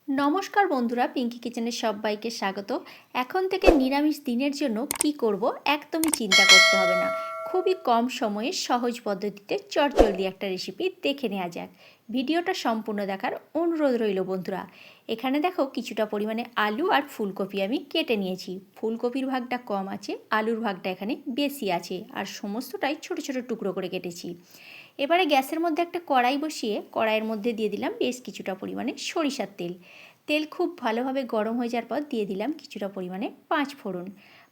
নমস্কার বন্ধুরা, পিঙ্কি কিচেনের সবাইকে স্বাগত। এখন থেকে নিরামিষ দিনের জন্য কি করব একদমই চিন্তা করতে হবে না। খুবই কম সময়ে সহজ পদ্ধতিতে চটজলদি একটা রেসিপি দেখে নেওয়া যাক। ভিডিওটা সম্পূর্ণ দেখার অনুরোধ রইল বন্ধুরা। এখানে দেখো কিছুটা পরিমাণে আলু আর ফুলকপি আমি কেটে নিয়েছি। ফুলকপির ভাগটা কম আছে, আলুর ভাগটা এখানে বেশি আছে, আর সমস্তটাই ছোট ছোট টুকরো করে কেটেছি। এবারে গ্যাসের মধ্যে একটা কড়াই বসিয়ে কড়াইয়ের মধ্যে দিয়ে দিলাম বেশ কিছুটা পরিমাণে সরিষার তেল। তেল খুব ভালোভাবে গরম হয়ে যাওয়ার পর দিয়ে দিলাম কিছুটা পরিমাণে পাঁচফোড়ন।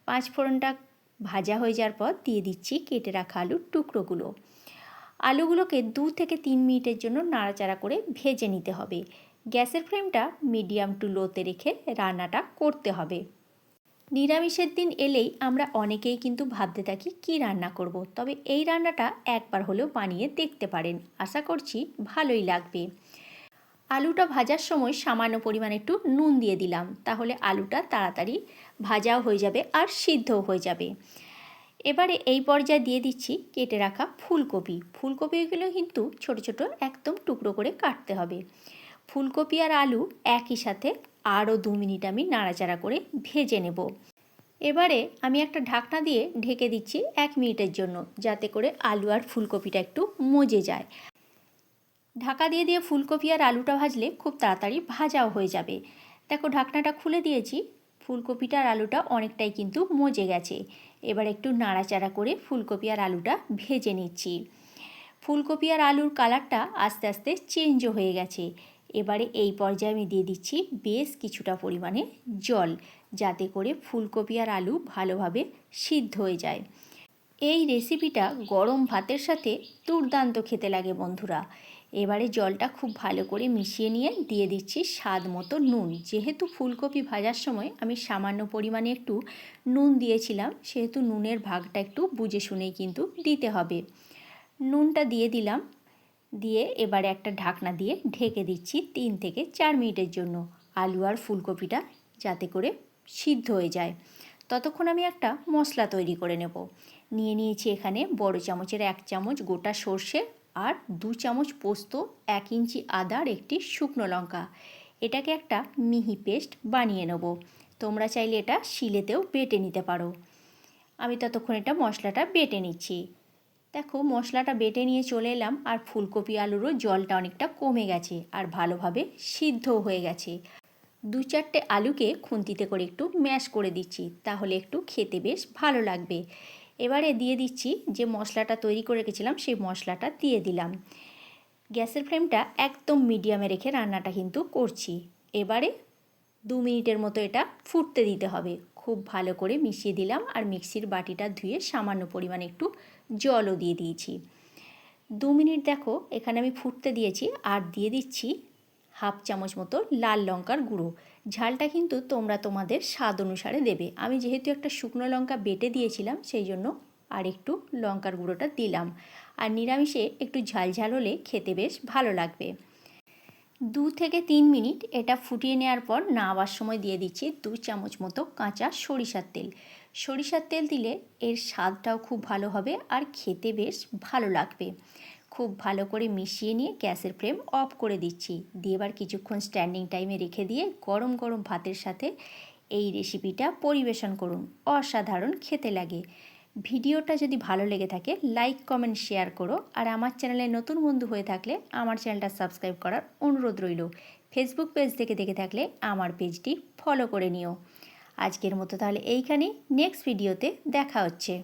পাঁচফোড়নটা ভাজা হয়ে যাওয়ার পর দিয়ে দিচ্ছি কেটে রাখা আলুর টুকরোগুলো। আলুগুলোকে 2 থেকে 3 মিনিটের জন্য নাড়াচাড়া করে ভেজে নিতে হবে। গ্যাসের ফ্লেমটা মিডিয়াম টু লোতে রেখে রান্নাটা করতে হবে। নিরামিষের দিন এলেই আমরা অনেকেই কিন্তু ভাবতে থাকি কী রান্না করব, তবে এই রান্নাটা একবার হলেও বানিয়ে দেখতে পারেন। আশা করছি ভালোই লাগবে। আলুটা ভাজার সময় সামান্য পরিমাণে একটু নুন দিয়ে দিলাম, তাহলে আলুটা তাড়াতাড়ি ভাজাও হয়ে যাবে আর সিদ্ধও হয়ে যাবে। এবারে এই পর্যায়ে দিয়ে দিচ্ছি কেটে রাখা ফুলকপি। ফুলকপিগুলো কিন্তু ছোট ছোট একদম টুকরো করে কাটতে হবে। ফুলকপি আর আলু একই সাথে আরও 2 মিনিট আমি নাড়াচাড়া করে ভেজে নেব। এবারে আমি একটা ঢাকনা দিয়ে ঢেকে দিচ্ছি 1 মিনিটের জন্য, যাতে করে আলু আর ফুলকপিটা একটু মজে যায়। ঢাকা দিয়ে দিয়ে ফুলকপি আর আলুটা ভাজলে খুব তাড়াতাড়ি ভাজাও হয়ে যাবে। দেখো ঢাকনাটা খুলে দিয়েছি, ফুলকপিটা আর আলুটা অনেকটাই কিন্তু মজে গেছে। এবার একটু নাড়াচাড়া করে ফুলকপি আর আলুটা ভেজে নিচ্ছি। ফুলকপি আর আলুর কালারটা আস্তে আস্তে চেঞ্জও হয়ে গেছে। এবারে এই পর্যায়ে আমি দিয়ে দিচ্ছি বেশ কিছুটা পরিমাণে জল, যাতে করে ফুলকপি আর আলু ভালোভাবে সিদ্ধ হয়ে যায়। এই রেসিপিটা গরম ভাতের সাথে দুর্দান্ত খেতে লাগে বন্ধুরা। এবারে জলটা খুব ভালো করে মিশিয়ে নিয়ে দিয়ে দিচ্ছি স্বাদ মতো নুন। যেহেতু ফুলকপি ভাজার সময় আমি সামান্য পরিমাণে একটু নুন দিয়েছিলাম, সেহেতু নুনের ভাগটা একটু বুঝে শুনেই কিন্তু দিতে হবে। নুনটা দিয়ে দিলাম, দিয়ে এবারে একটা ঢাকনা দিয়ে ঢেকে দিচ্ছি 3 থেকে 4 মিনিটের জন্য, আলু আর ফুলকপিটা যাতে করে সিদ্ধ হয়ে যায়। ততক্ষণ আমি একটা মশলা তৈরি করে নেব। নিয়েছি এখানে বড় চামচের 1 চামচ গোটা সর্ষে আর 2 চামচ পোস্ত, 1 ইঞ্চি আদা আর একটি শুকনো লঙ্কা। এটাকে একটা মিহি পেস্ট বানিয়ে নেব। তোমরা চাইলে এটা শিলেতেও বেটে নিতে পারো। আমি ততক্ষণ এটা মশলাটা বেটে নিচ্ছি। দেখো মশলাটা বেটে নিয়ে চলে এলাম, আর ফুলকপি আলুরও জলটা অনেকটা কমে গেছে আর ভালোভাবে সিদ্ধও হয়ে গেছে। 2-4টে আলুকে খুন্তিতে করে একটু ম্যাশ করে দিচ্ছি, তাহলে একটু খেতে বেশ ভালো লাগবে। এবারে দিয়ে দিচ্ছি যে মশলাটা তৈরি করে রেখেছিলাম, সেই মশলাটা দিয়ে দিলাম। গ্যাসের ফ্লেমটা একদম মিডিয়ামে রেখে রান্নাটা কিন্তু করছি। এবারে 2 মিনিটের মতো এটা ফুটতে দিতে হবে। খুব ভালো করে মিশিয়ে দিলাম, আর মিক্সির বাটিটা ধুয়ে সামান্য পরিমাণে একটু জলও দিয়ে দিয়েছি। 2 মিনিট দেখো এখানে আমি ফুটতে দিয়েছি, আর দিয়ে দিচ্ছি 1/2 চামচ মতো লাল লঙ্কার গুঁড়ো। ঝালটা কিন্তু তোমরা তোমাদের স্বাদ অনুসারে দেবে। আমি যেহেতু একটা শুকনো লঙ্কা বেটে দিয়েছিলাম, সেই জন্য আর একটু লঙ্কার গুঁড়োটা দিলাম। আর নিরামিষে একটু ঝাল ঝাল হলে খেতে বেশ ভালো লাগবে। 2 থেকে 3 মিনিট এটা ফুটিয়ে নেওয়ার পর নামাবার সময় দিয়ে দিচ্ছি 2 চামচ মতো কাঁচা সরিষার তেল। সরিষার তেল দিলে এর স্বাদটাও খুব ভালো হবে আর খেতে বেশ ভালো লাগবে। খুব ভালো করে মিশিয়ে নিয়ে গ্যাসের ফ্লেম অফ করে দিচ্ছি। দিয়ে এবার কিছুক্ষণ স্ট্যান্ডিং টাইমে রেখে দিয়ে গরম গরম ভাতের সাথে এই রেসিপিটা পরিবেশন করুন। অসাধারণ খেতে লাগে। ভিডিওটা যদি ভালো লেগে থাকে লাইক কমেন্ট শেয়ার করো, আর আমার চ্যানেলে নতুন বন্ধু হয়ে থাকলে আমার চ্যানেলটা সাবস্ক্রাইব করার অনুরোধ রইল। ফেসবুক পেজ থেকে দেখে থাকলে আমার পেজটি ফলো করে নিও। আজকের মতো তাহলে এইখানেই, নেক্সট ভিডিওতে দেখা হচ্ছে।